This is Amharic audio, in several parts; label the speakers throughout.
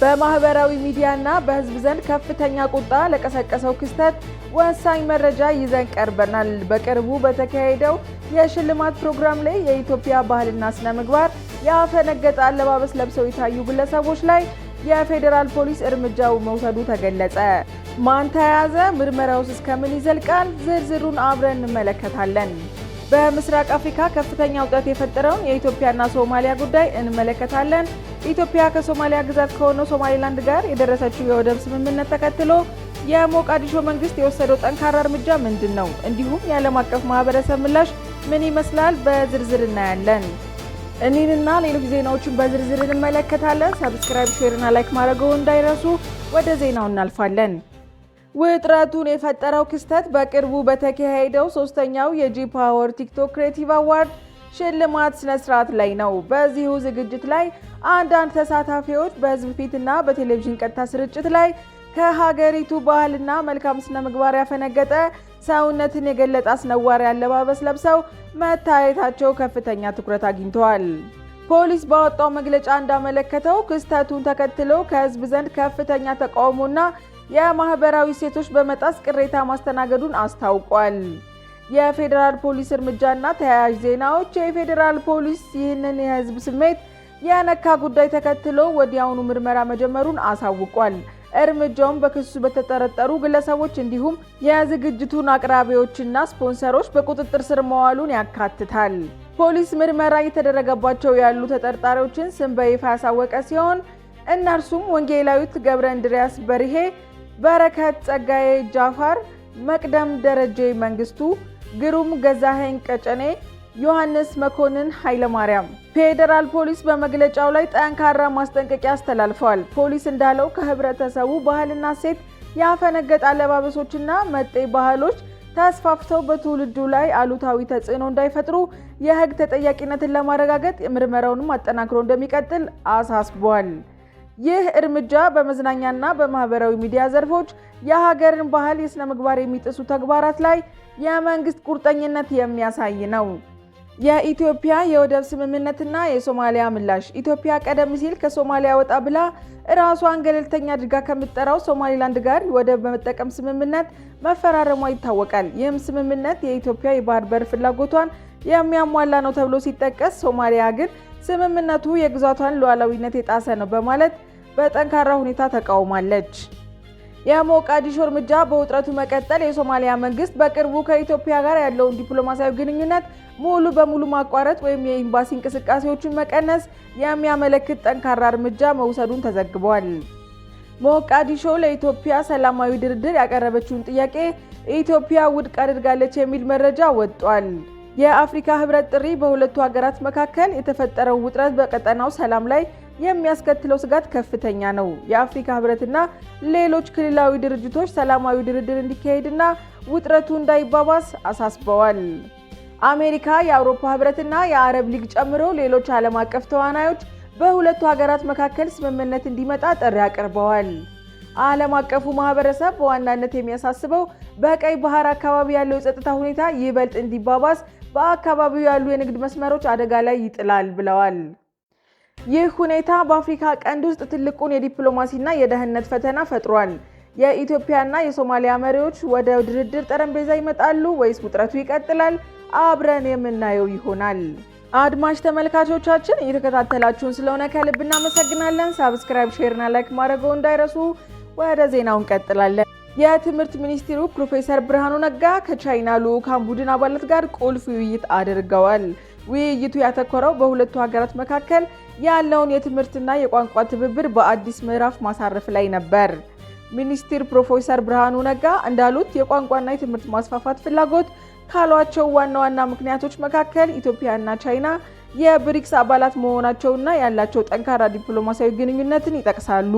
Speaker 1: በማህበራዊ ሚዲያና በህዝብ ዘንድ ከፍተኛ ቁጣ ለቀሰቀሰው ክስተት ወሳኝ መረጃ ይዘን ቀርበናል። በቅርቡ በተካሄደው የሽልማት ፕሮግራም ላይ የኢትዮጵያ ባህልና ስነ ምግባር ያፈነገጠ አለባበስ ለብሰው የታዩ ግለሰቦች ላይ የፌዴራል ፖሊስ እርምጃው መውሰዱ ተገለጸ። ማን ተያዘ? ምርመራውስ እስከምን ይዘልቃል? ዝርዝሩን አብረን እንመለከታለን። በምስራቅ አፍሪካ ከፍተኛ ውጥረት የፈጠረውን የኢትዮጵያና ሶማሊያ ጉዳይ እንመለከታለን። ኢትዮጵያ ከሶማሊያ ግዛት ከሆነው ሶማሊላንድ ጋር የደረሰችው የወደብ ስምምነት ተከትሎ የሞቃዲሾ መንግስት የወሰደው ጠንካራ እርምጃ ምንድን ነው? እንዲሁም የዓለም አቀፍ ማህበረሰብ ምላሽ ምን ይመስላል? በዝርዝር እናያለን። እኒንና ሌሎች ዜናዎችን በዝርዝር እንመለከታለን። ሰብስክራይብ፣ ሼርና ላይክ ማድረግዎ እንዳይረሱ። ወደ ዜናው እናልፋለን። ውጥረቱን የፈጠረው ክስተት በቅርቡ በተካሄደው ሶስተኛው የጂ ፓወር ቲክቶክ ክሬቲቭ አዋርድ ሽልማት ስነስርዓት ላይ ነው። በዚሁ ዝግጅት ላይ አንዳንድ ተሳታፊዎች በህዝብ ፊትና በቴሌቪዥን ቀጥታ ስርጭት ላይ ከሀገሪቱ ባህልና መልካም ስነ ምግባር ያፈነገጠ ሰውነትን የገለጠ አስነዋሪ አለባበስ ለብሰው መታየታቸው ከፍተኛ ትኩረት አግኝተዋል። ፖሊስ ባወጣው መግለጫ እንዳመለከተው ክስተቱን ተከትሎ ከህዝብ ዘንድ ከፍተኛ ተቃውሞና የማህበራዊ እሴቶች በመጣስ ቅሬታ ማስተናገዱን አስታውቋል። የፌዴራል ፖሊስ እርምጃና ተያያዥ ዜናዎች። የፌዴራል ፖሊስ ይህንን የህዝብ ስሜት የነካ ጉዳይ ተከትሎ ወዲያውኑ ምርመራ መጀመሩን አሳውቋል። እርምጃውም በክሱ በተጠረጠሩ ግለሰቦች እንዲሁም የዝግጅቱን አቅራቢዎችና ስፖንሰሮች በቁጥጥር ስር መዋሉን ያካትታል። ፖሊስ ምርመራ እየተደረገባቸው ያሉ ተጠርጣሪዎችን ስም በይፋ ያሳወቀ ሲሆን እነርሱም ወንጌላዊት ገብረ እንድሪያስ በርሄ፣ በረከት ጸጋዬ ጃፋር፣ መቅደም ደረጀ መንግስቱ፣ ግሩም ገዛኸኝ ቀጨኔ፣ ዮሐንስ መኮንን ኃይለማርያም። ፌዴራል ፖሊስ በመግለጫው ላይ ጠንካራ ማስጠንቀቂያ አስተላልፏል። ፖሊስ እንዳለው ከህብረተሰቡ ባህልና እሴት ያፈነገጠ አለባበሶችና መጤ ባህሎች ተስፋፍተው በትውልዱ ላይ አሉታዊ ተጽዕኖ እንዳይፈጥሩ የህግ ተጠያቂነትን ለማረጋገጥ ምርመራውንም አጠናክሮ እንደሚቀጥል አሳስቧል። ይህ እርምጃ በመዝናኛና በማህበራዊ ሚዲያ ዘርፎች የሀገርን ባህል የስነ ምግባር የሚጥሱ ተግባራት ላይ የመንግስት ቁርጠኝነት የሚያሳይ ነው። የኢትዮጵያ የወደብ ስምምነትና የሶማሊያ ምላሽ። ኢትዮጵያ ቀደም ሲል ከሶማሊያ ወጣ ብላ ራሷን ገለልተኛ አድርጋ ከምትጠራው ሶማሊላንድ ጋር ወደብ በመጠቀም ስምምነት መፈራረሟ ይታወቃል። ይህም ስምምነት የኢትዮጵያ የባህር በር ፍላጎቷን የሚያሟላ ነው ተብሎ ሲጠቀስ፣ ሶማሊያ ግን ስምምነቱ የግዛቷን ሉዓላዊነት የጣሰ ነው በማለት በጠንካራ ሁኔታ ተቃውማለች። የሞቃዲሾ እርምጃ በውጥረቱ መቀጠል። የሶማሊያ መንግስት በቅርቡ ከኢትዮጵያ ጋር ያለውን ዲፕሎማሲያዊ ግንኙነት ሙሉ በሙሉ ማቋረጥ ወይም የኤምባሲ እንቅስቃሴዎችን መቀነስ የሚያመለክት ጠንካራ እርምጃ መውሰዱን ተዘግቧል። ሞቃዲሾ ለኢትዮጵያ ሰላማዊ ድርድር ያቀረበችውን ጥያቄ ኢትዮጵያ ውድቅ አድርጋለች የሚል መረጃ ወጥቷል። የአፍሪካ ህብረት ጥሪ በሁለቱ ሀገራት መካከል የተፈጠረው ውጥረት በቀጠናው ሰላም ላይ የሚያስከትለው ስጋት ከፍተኛ ነው። የአፍሪካ ህብረትና ሌሎች ክልላዊ ድርጅቶች ሰላማዊ ድርድር እንዲካሄድና ውጥረቱ እንዳይባባስ አሳስበዋል። አሜሪካ፣ የአውሮፓ ህብረትና የአረብ ሊግ ጨምሮ ሌሎች ዓለም አቀፍ ተዋናዮች በሁለቱ ሀገራት መካከል ስምምነት እንዲመጣ ጥሪ አቅርበዋል። ዓለም አቀፉ ማህበረሰብ በዋናነት የሚያሳስበው በቀይ ባህር አካባቢ ያለው የጸጥታ ሁኔታ ይበልጥ እንዲባባስ በአካባቢው ያሉ የንግድ መስመሮች አደጋ ላይ ይጥላል ብለዋል። ይህ ሁኔታ በአፍሪካ ቀንድ ውስጥ ትልቁን የዲፕሎማሲና የደህንነት ፈተና ፈጥሯል። የኢትዮጵያና የሶማሊያ መሪዎች ወደ ድርድር ጠረጴዛ ይመጣሉ ወይስ ውጥረቱ ይቀጥላል? አብረን የምናየው ይሆናል። አድማጭ ተመልካቾቻችን እየተከታተላችሁን ስለሆነ ከልብ እናመሰግናለን። ሰብስክራይብ፣ ሼርና ላይክ ማድረግዎ እንዳይረሱ። ወደ ዜናው እንቀጥላለን። የትምህርት ሚኒስትሩ ፕሮፌሰር ብርሃኑ ነጋ ከቻይና ልዑካን ቡድን አባላት ጋር ቁልፍ ውይይት አድርገዋል። ውይይቱ ያተኮረው በሁለቱ ሀገራት መካከል ያለውን የትምህርትና የቋንቋ ትብብር በአዲስ ምዕራፍ ማሳረፍ ላይ ነበር። ሚኒስትር ፕሮፌሰር ብርሃኑ ነጋ እንዳሉት የቋንቋና የትምህርት ማስፋፋት ፍላጎት ካሏቸው ዋና ዋና ምክንያቶች መካከል ኢትዮጵያና ቻይና የብሪክስ አባላት መሆናቸውና ያላቸው ጠንካራ ዲፕሎማሲያዊ ግንኙነትን ይጠቅሳሉ።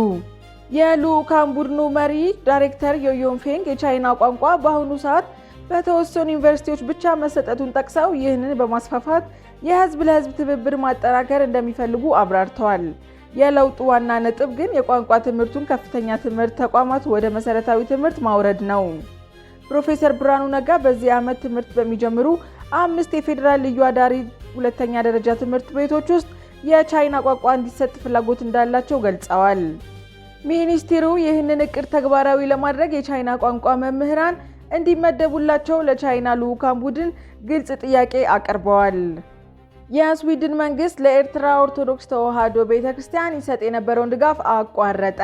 Speaker 1: የልዑካን ቡድኑ መሪ ዳይሬክተር ዮዮን ፌንግ የቻይና ቋንቋ በአሁኑ ሰዓት በተወሰኑ ዩኒቨርሲቲዎች ብቻ መሰጠቱን ጠቅሰው ይህንን በማስፋፋት የህዝብ ለህዝብ ትብብር ማጠናከር እንደሚፈልጉ አብራርተዋል። የለውጡ ዋና ነጥብ ግን የቋንቋ ትምህርቱን ከፍተኛ ትምህርት ተቋማት ወደ መሰረታዊ ትምህርት ማውረድ ነው። ፕሮፌሰር ብርሃኑ ነጋ በዚህ ዓመት ትምህርት በሚጀምሩ 5 የፌዴራል ልዩ አዳሪ ሁለተኛ ደረጃ ትምህርት ቤቶች ውስጥ የቻይና ቋንቋ እንዲሰጥ ፍላጎት እንዳላቸው ገልጸዋል። ሚኒስትሩ ይህንን እቅድ ተግባራዊ ለማድረግ የቻይና ቋንቋ መምህራን እንዲመደቡላቸው ለቻይና ልዑካን ቡድን ግልጽ ጥያቄ አቅርበዋል። የስዊድን መንግስት ለኤርትራ ኦርቶዶክስ ተዋሕዶ ቤተክርስቲያን ይሰጥ የነበረውን ድጋፍ አቋረጠ።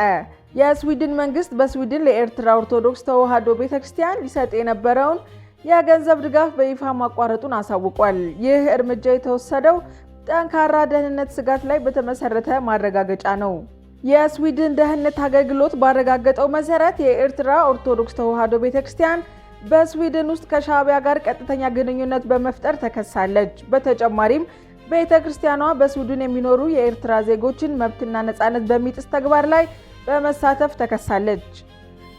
Speaker 1: የስዊድን መንግስት በስዊድን ለኤርትራ ኦርቶዶክስ ተዋሕዶ ቤተክርስቲያን ይሰጥ የነበረውን የገንዘብ ድጋፍ በይፋ ማቋረጡን አሳውቋል። ይህ እርምጃ የተወሰደው ጠንካራ ደህንነት ስጋት ላይ በተመሰረተ ማረጋገጫ ነው። የስዊድን ደህንነት አገልግሎት ባረጋገጠው መሰረት የኤርትራ ኦርቶዶክስ ተዋሕዶ ቤተክርስቲያን በስዊድን ውስጥ ከሻዕቢያ ጋር ቀጥተኛ ግንኙነት በመፍጠር ተከሳለች። በተጨማሪም ቤተክርስቲያኗ በስዊድን የሚኖሩ የኤርትራ ዜጎችን መብትና ነፃነት በሚጥስ ተግባር ላይ በመሳተፍ ተከሳለች።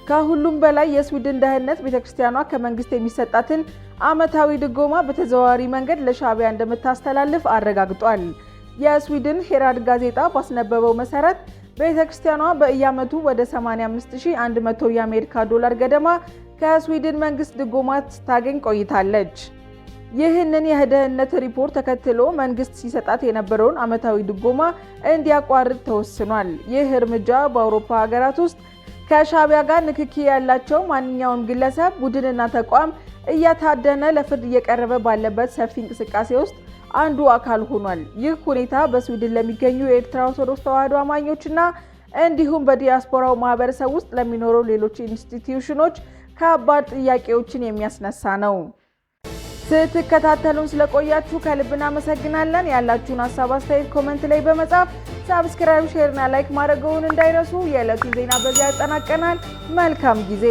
Speaker 1: ከሁሉም በላይ የስዊድን ደህንነት ቤተክርስቲያኗ ከመንግስት የሚሰጣትን ዓመታዊ ድጎማ በተዘዋዋሪ መንገድ ለሻዕቢያ እንደምታስተላልፍ አረጋግጧል። የስዊድን ሄራልድ ጋዜጣ ባስነበበው መሰረት ቤተክርስቲያኗ በየዓመቱ ወደ 85100 የአሜሪካ ዶላር ገደማ ከስዊድን መንግስት ድጎማ ስታገኝ ቆይታለች። ይህንን የደህንነት ሪፖርት ተከትሎ መንግስት ሲሰጣት የነበረውን ዓመታዊ ድጎማ እንዲያቋርጥ ተወስኗል። ይህ እርምጃ በአውሮፓ ሀገራት ውስጥ ከሻዕቢያ ጋር ንክኪ ያላቸው ማንኛውም ግለሰብ፣ ቡድንና ተቋም እያታደነ ለፍርድ እየቀረበ ባለበት ሰፊ እንቅስቃሴ ውስጥ አንዱ አካል ሆኗል። ይህ ሁኔታ በስዊድን ለሚገኙ የኤርትራ ኦርቶዶክስ ተዋሕዶ አማኞችና እንዲሁም በዲያስፖራው ማህበረሰብ ውስጥ ለሚኖሩ ሌሎች ኢንስቲትዩሽኖች ከባድ ጥያቄዎችን የሚያስነሳ ነው። ስትከታተሉን ስለቆያችሁ ከልብ እናመሰግናለን። ያላችሁን ሀሳብ አስተያየት ኮሜንት ላይ በመጻፍ ሰብስክራይብ፣ ሼር እና ላይክ ማድረግዎን እንዳይረሱ። የዕለቱን ዜና በዚያ ያጠናቀናል። መልካም ጊዜ